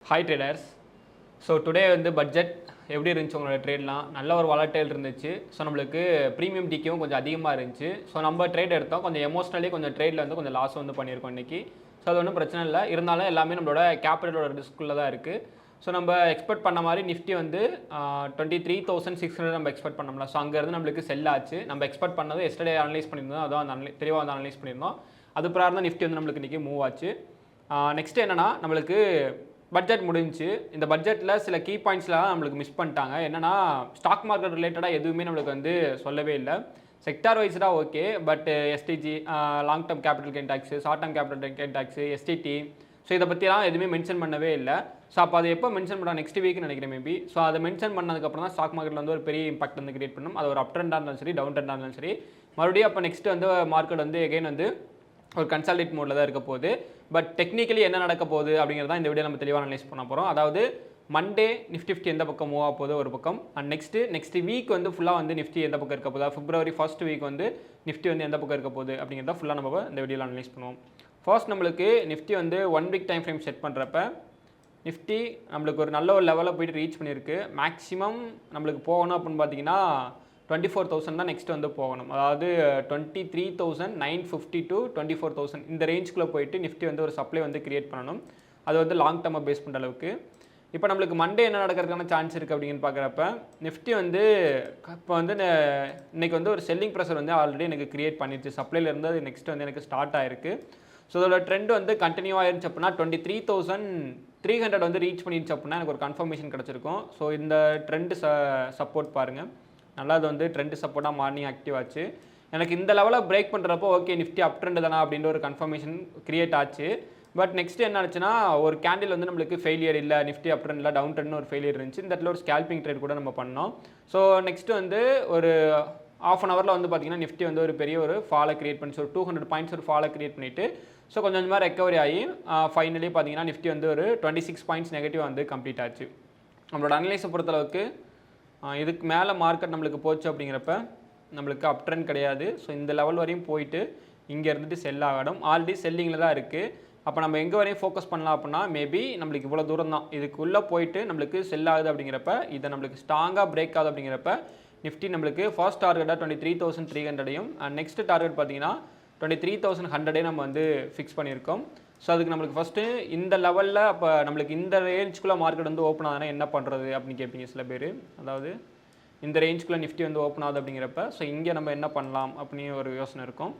Hi traders. So today வந்து budget எப்படி இருந்துச்சு உங்களோட ட்ரேட்லாம்? நல்ல ஒரு வாலட்டைல் இருந்துச்சு. ஸோ நம்மளுக்கு ப்ரீமியம் டிக்கும் கொஞ்சம் அதிகமாக இருந்துச்சு. ஸோ நம்ம ட்ரேட் எடுத்தோம், கொஞ்சம் எமோஷ்னலி கொஞ்சம் ட்ரேடில் வந்து கொஞ்சம் லாஸ் வந்து பண்ணியிருக்கோம் இன்றைக்கி. ஸோ அது ஒன்றும் பிரச்சனை இல்லை. இருந்தாலும் எல்லாமே நம்மளோட கேபிட்டலோட ரிஸ்க்குள்ளே தான் இருக்குது. ஸோ நம்ம எக்ஸ்பெக்ட் பண்ண மாதிரி நிஃப்டி வந்து 23,600 நம்ம எக்ஸ்பெக்ட் பண்ணோம்ல. ஸோ அங்கேருந்து நம்மளுக்கு செல் ஆச்சு. நம்ம எக்ஸ்பெக்ட் பண்ணது எஸ்டர்டே அனலைஸ் பண்ணியிருந்தோம், அதான் தெளிவாக வந்து அனலைஸ் பண்ணியிருந்தோம். அது பிரகாரம் தான் நிஃப்டி வந்து நம்மளுக்கு இன்றைக்கி மூவ் ஆச்சு. நெக்ஸ்ட் என்னென்னா, நம்மளுக்கு பட்ஜெட் முடிஞ்சு. இந்த பட்ஜெட்டில் சில கீ பாயிண்ட்ஸ்லாம் நம்மளுக்கு மிஸ் பண்ணிட்டாங்க. என்னென்னா, ஸ்டாக் மார்க்கெட் ரிலேட்டடாக எதுவுமே நம்மளுக்கு வந்து சொல்லவே இல்லை. செக்டார் வைஸ்டாக okay, but STG, long term capital gain tax, short term capital gain tax, STT, so இதை பற்றிலாம் எதுவுமே மென்ஷன் பண்ணவே இல்லை. ஸோ அப்போ அதை எப்போ மென்ஷன் பண்ணால் நெக்ஸ்ட் வீக்னு நினைக்கிறேன் மேபி. ஸோ அதை மென்ஷன் பண்ணதுக்கப்புறம் தான் ஸ்டாக் மார்க்கெட்டில் வந்து ஒரு பெரிய இம்பாக்ட் வந்து கிரியேட் பண்ணும். அது ஒரு அப் ட்ரெண்டாக இருந்தாலும் சரி, டவுன் ட்ரெண்டாக இருந்தாலும் சரி. மறுபடியும் அப்போ நெக்ஸ்ட் வந்து மார்க்கெட் வந்து எகைன் வந்து ஒரு கன்சால்டேட் மோடில் தான் இருக்க போகுது. பட் டெக்னிக்கலி என்ன நடக்க போகுது அப்படிங்கிறத இந்த வீடியோ நம்ம தெளிவாக அனலைஸ் பண்ண போகிறோம். அதாவது மண்டே நிஃப்டி எந்த பக்கம் மூவ் ஆக போகுது ஒரு பக்கம், அண்ட் நெக்ஸ்ட் வீக் வந்து ஃபுல்லாக வந்து நிஃப்டி எந்த பக்கம் இருக்க போகுது, பிப்ரவரி ஃபர்ஸ்ட் வீக் வந்து நிஃப்டி வந்து எந்த பக்கம் இருக்க போகுது அப்படிங்கிறத ஃபுல்லாக நம்ம இந்த வீடியோவில் அனலைஸ் பண்ணுவோம். ஃபர்ஸ்ட் நம்மளுக்கு நிஃப்டி வந்து 1 வீக் டைம் ஃப்ரேம் செட் பண்ணுறப்ப நிஃப்டி நம்மளுக்கு ஒரு நல்ல ஒரு லெவலில் போய்ட்டு ரீச் பண்ணியிருக்கு. மேக்ஸிமம் நம்மளுக்கு போகணும் அப்படின்னு பார்த்தீங்கன்னா 24,000 தான் நெக்ஸ்ட் வந்து போகணும். அதாவது 23,950 to 24,000 இந்த ரேஞ்சுக்குள்ளே போயிட்டு நிஃப்டி வந்து ஒரு சப்ளை வந்து கிரியேட் பண்ணணும். அது வந்து லாங் டர்மை பேஸ் பண்ணுற அளவுக்கு. இப்போ நம்மளுக்கு மண்டே என்ன நடக்கிறதுக்கான சான்ஸ் இருக்குது அப்படின்னு பார்க்குறப்ப நிஃப்டி வந்து இப்போ வந்து இன்றைக்கி வந்து ஒரு செல்லிங் ப்ரெஷர் வந்து ஆல்ரெடி எனக்கு கிரியேட் பண்ணிடுச்சு. சப்ளைலேருந்து அது நெக்ஸ்ட் வந்து எனக்கு ஸ்டார்ட் ஆயிருக்கு. ஸோ அதோட ட்ரெண்ட் வந்து கண்டினியூ ஆயிருச்சு அப்படின்னா 23,300 வந்து ரீச் பண்ணிடுச்சு அப்படின்னா எனக்கு ஒரு கன்ஃபர்மேஷன் கிடச்சிருக்கும். ஸோ இந்த ட்ரெண்டு சப்போர்ட் பாருங்கள், நல்லா அது வந்து ட்ரெண்டு சப்போர்ட்டாக மார்னிங் ஆக்டிவ் ஆச்சு. எனக்கு இந்த லெவலில் பிரேக் பண்ணுறப்போ ஓகே நிஃப்டி அப் ட்ரெண்ட் தானா அப்படின்ற ஒரு கன்ஃபர்மேஷன் கிரியேட் ஆச்சு. பட் நெக்ஸ்ட் என்ன ஆச்சுன்னா, ஒரு கேண்டில் வந்து நம்மளுக்கு ஃபெயிலியர் இல்லை, நிஃப்டி அப் ட்ரெண்ட் இல்லை, டவுன் ட்ரெண்ட்னு ஒரு ஃபெயிலியர் இருந்துச்சு. இந்த இடத்துல ஒரு ஸ்கேல்பிங் ட்ரேட் கூட நம்ம பண்ணோம். ஸோ நெக்ஸ்ட் வந்து ஒரு ½ அன் ஹவரில் வந்து பார்த்திங்கன்னா நிஃப்டி வந்து ஒரு பெரிய ஒரு ஃபாலை கிரியேட் பண்ணிச்சு. ஒரு 200 பாயிண்ட்ஸ் ஒரு ஃபாலை கிரியேட் பண்ணிவிட்டு ஸோ கொஞ்சம் கொஞ்சமாக ரெக்கவரி ஆகி ஃபைனலி பார்த்திங்கன்னா நிஃப்டி வந்து ஒரு 26 பாயிண்ட்ஸ் நெகட்டிவ் வந்து கம்ப்ளீட் ஆச்சு. நம்மளோட அனலைஸை பொறுத்தளவுக்கு இதுக்கு மேலே மார்க்கெட் நம்மளுக்கு போச்சு அப்படிங்கிறப்ப நம்மளுக்கு அப் ட்ரெண்ட் கிடையாது. ஸோ இந்த லெவல் வரையும் போயிட்டு இங்கே இருந்துட்டு செல் ஆகணும். ஆல்ரெடி செல்லிங்கில் தான் இருக்குது. அப்போ நம்ம எங்கே வரையும் ஃபோக்கஸ் பண்ணலாம் அப்படின்னா மேபி நம்மளுக்கு இவ்வளோ தூரம் தான், இதுக்குள்ளே போயிட்டு நம்மளுக்கு செல் ஆகுது அப்படிங்கிறப்ப, இதை நம்மளுக்கு ஸ்ட்ராங்காக பிரேக் ஆகுது அப்படிங்கிறப்ப நிஃப்டி நம்மளுக்கு ஃபர்ஸ்ட் டார்கெட்டாக 23,300 அண்ட் நெக்ஸ்ட் டார்கெட் பார்த்தீங்கன்னா 23,100 நம்ம வந்து ஃபிக்ஸ் பண்ணியிருக்கோம். ஸோ அதுக்கு நம்மளுக்கு ஃபஸ்ட்டு இந்த லெவலில் அப்போ நம்மளுக்கு இந்த ரேஞ்சுக்குள்ளே மார்க்கெட் வந்து ஓப்பன் ஆகுதுன்னா என்ன பண்ணுறது அப்படின்னு கேட்பீங்க சில பேர். அதாவது இந்த ரேஞ்சுக்குள்ளே நிஃப்டி வந்து ஓப்பன் ஆகுது அப்படிங்கிறப்ப ஸோ இங்கே நம்ம என்ன பண்ணலாம் அப்படின்னு ஒரு யோசனை இருக்கும்.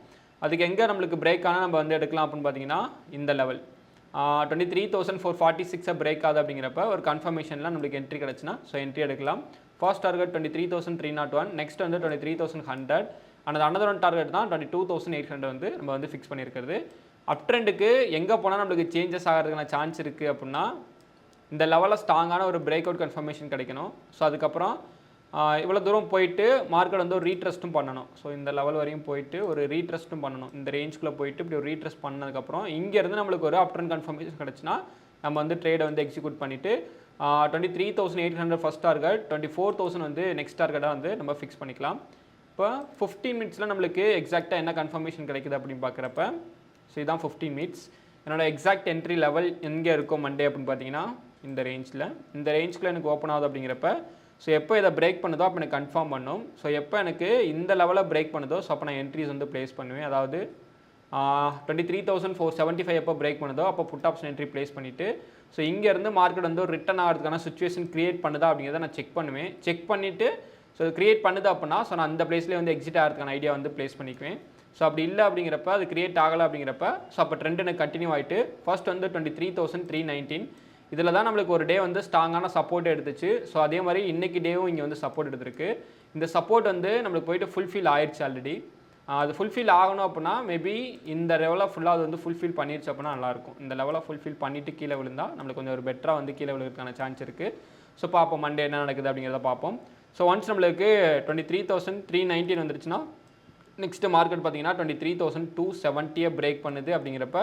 அதுக்கு எங்கே நம்மளுக்கு பிரேக் ஆனால் நம்ம வந்து எடுக்கலாம் அப்படின்னு பார்த்தீங்கன்னா இந்த லெவல் 23,446 பிரேக் ஆகுது அப்படிங்கிறப்ப ஒரு கன்ஃபர்மேஷனில் நம்மளுக்கு என்ட்ரி கிடச்சுன்னா ஸோ என்ட்ரி எடுக்கலாம். ஃபர்ஸ்ட் டார்கெட் 23,301, நெக்ஸ்ட் வந்து 23,100 அண்ட் அனதர் ஒன் டார்கெட் தான் 22,800 வந்து நம்ம வந்து ஃபிக்ஸ் பண்ணியிருக்கிறது. அப் ட்ரெண்டுக்கு எங்கே போனால் நம்மளுக்கு சேஞ்சஸ் ஆகிறதுக்கான சான்ஸ் இருக்குது அப்படின்னா இந்த லெவலில் ஸ்ட்ராங்கான ஒரு பிரேக் அவுட் கன்ஃபர்மேஷன் கிடைக்கணும். ஸோ அதுக்கப்புறம் இவ்வளோ தூரம் போயிட்டு மார்க்கெட் வந்து ஒரு ரீட்ரெஸ்ட்டும் பண்ணணும். ஸோ இந்த லெவல் வரையும் போயிட்டு ஒரு ரீட்ரெஸ்ட்டும் பண்ணணும். இந்த ரேஞ்சுக்குள்ளே போயிட்டு இப்படி ஒரு ரீட்ரெஸ்ட் பண்ணதுக்கப்புறம் இங்கேருந்து நம்மளுக்கு ஒரு அப் ட்ரெண்ட் கன்ஃபர்மேஷன் கிடச்சுன்னா நம்ம வந்து ட்ரேடை வந்து எக்ஸிக்யூட் பண்ணிவிட்டு 23,800 ஃபஸ்ட் டார்கெட், 24,000 வந்து நெக்ஸ்ட் டார்கெட்டாக வந்து நம்ம ஃபிக்ஸ் பண்ணிக்கலாம். இப்போ 15 மினிட்ஸில் நம்மளுக்கு எக்ஸாக்டாக என்ன கன்ஃபர்மேஷன் கிடைக்குது அப்படின்னு பார்க்குறப்ப ஸோ இதுதான் 15 மினிட்ஸ். என்னோடய எக்ஸாக்ட் என்ட்ரி லெவல் எங்கே இருக்கும் மண்டே அப்படின்னு பார்த்தீங்கன்னா இந்த ரேஞ்சுக்குள்ளே எனக்கு ஓப்பன் ஆகுது அப்படிங்கிறப்ப ஸோ எப்போ இதை பிரேக் பண்ணுதோ அப்போ எனக்கு கன்ஃபார்ம் பண்ணும். ஸோ எப்போ எனக்கு இந்த லெவலில் பிரேக் பண்ணுதோ ஸோ அப்போ நான் என்ட்ரிஸ் வந்து ப்ளேஸ் பண்ணுவேன். அதாவது 23,475 எப்போ பிரேக் பண்ணுதோ அப்போ புட் ஆப்ஷன் என்ட்ரி ப்ளேஸ் பண்ணிவிட்டு ஸோ இங்கேருந்து மார்க்கெட் வந்து ஒரு ரிட்டர்ன் ஆகிறதுக்கான சுச்சுவேஷன் க்ரியேட் பண்ணுதா அப்படிங்கிறத நான் செக் பண்ணுவேன். செக் பண்ணிவிட்டு ஸோ க்ரியேட் பண்ணுது அப்படின்னா ஸோ நான் அந்த பிளேஸ்லேயே வந்து எக்ஸிட் ஆகிறதுக்கான ஐடியா வந்து ப்ளேஸ் பண்ணிக்குவேன். ஸோ அப்படி இல்லை அப்படிங்கிறப்ப அது க்ரியேட் ஆகலை அப்படிங்கிறப்ப ஸோ அப்போ ட்ரெண்ட் எனக்கு கண்டினியூ ஆகிட்டு ஃபர்ஸ்ட் வந்து 23,319 இதில் தான் நம்மளுக்கு ஒரு டே வந்து ஸ்ட்ராங்கான சப்போர்ட் எடுத்துச்சு. ஸோ அதே மாதிரி இன்றைக்கி டேவும் இங்கே வந்து சப்போர்ட் எடுத்திருக்கு. இந்த சப்போர்ட் வந்து நம்மளுக்கு போயிட்டு ஃபுல்ஃபில் ஆயிடுச்சு ஆல்ரெடி. அது ஃபுல்ஃபில் ஆகணும் அப்படின்னா மேபி இந்த லெவலில் ஃபுல்லாக அது வந்து ஃபுல்ஃபில் பண்ணிடுச்சு அப்படின்னா நல்லாயிருக்கும். இந்த லெவலில் ஃபுல்ஃபில் பண்ணிவிட்டு கீழே விழுந்தால் நம்மளுக்கு கொஞ்சம் ஒரு பெட்டராக வந்து கீழே விழுறதுக்கான சான்ஸ் இருக்குது. ஸோ பார்ப்போம் மண்டே என்ன நடக்குது அப்படிங்கிறத பார்ப்போம். ஸோ ஒன்ஸ் நம்மளுக்கு 23,319 வந்துருச்சுன்னா நெக்ஸ்ட்டு மார்க்கெட் பார்த்தீங்கன்னா 23,270 பிரேக் பண்ணுது அப்படிங்கிறப்ப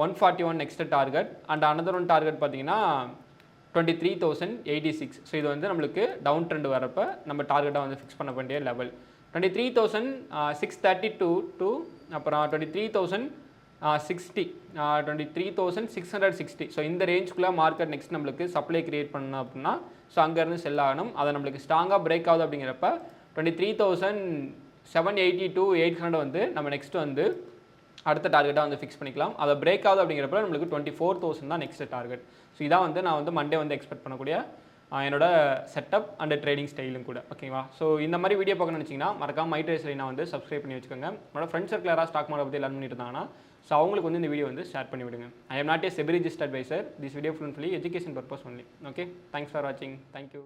141 next target and another one target பார்த்தீங்கன்னா 23,086. ஸோ இது வந்து நம்மளுக்கு டவுன் ட்ரெண்ட் வரப்போ நம்ம டார்கெட்டாக வந்து ஃபிக்ஸ் பண்ண வேண்டிய லெவல் 23,632 டு அப்புறம் 23,000 60 23,660. ஸோ இந்த ரேஞ்சுக்குள்ளே மார்க்கெட் நெக்ஸ்ட் நம்மளுக்கு சப்ளை கிரியேட் பண்ணணும் அப்படின்னா ஸோ அங்கேருந்து செல் ஆகணும். அதை நம்மளுக்கு ஸ்ட்ராங்காக பிரேக் ஆகுது அப்படிங்கிறப்ப 23,780 to 800 வந்து நம்ம நெக்ஸ்ட் வந்து அடுத்த டார்கெட்டாக வந்து ஃபிக்ஸ் பண்ணிக்கலாம். அதை பிரேக் ஆகுது அப்படிங்கிறப்ப நம்மளுக்கு 24,000 தான் நெக்ஸ்ட் டார்கெட். ஸோ இதான் வந்து நான் வந்து மண்டே வந்து எக்ஸ்பெக்ட் பண்ணக்கூடிய என்னோட செட்டப் அண்ட் ட்ரேடிங் ஸ்டைலும் கூட. ஓகேவா? ஸோ இந்த மாதிரி வீடியோ பார்க்கணும்னு நினச்சிங்கன்னா மறக்காம மைட்ரேஸில் நான் வந்து சப்ஸ்கிரைப் பண்ணி வச்சுக்கோங்க. என்னோட ஃப்ரெண்ட்ஸ் சர்க்கிள் யாராவது ஸ்டாக் மார்க்கெட் பற்றி லேர்ன் பண்ணிட்டு இருந்தாங்கன்னா ஸோ அவங்களுக்கு வந்து இந்த வீடியோ வந்து ஷேர் பண்ணி விடுங்க. I am not a SEBI registered advisor. This video fully education purpose only. Okay, thanks for வாட்சிங். தேங்க்யூ.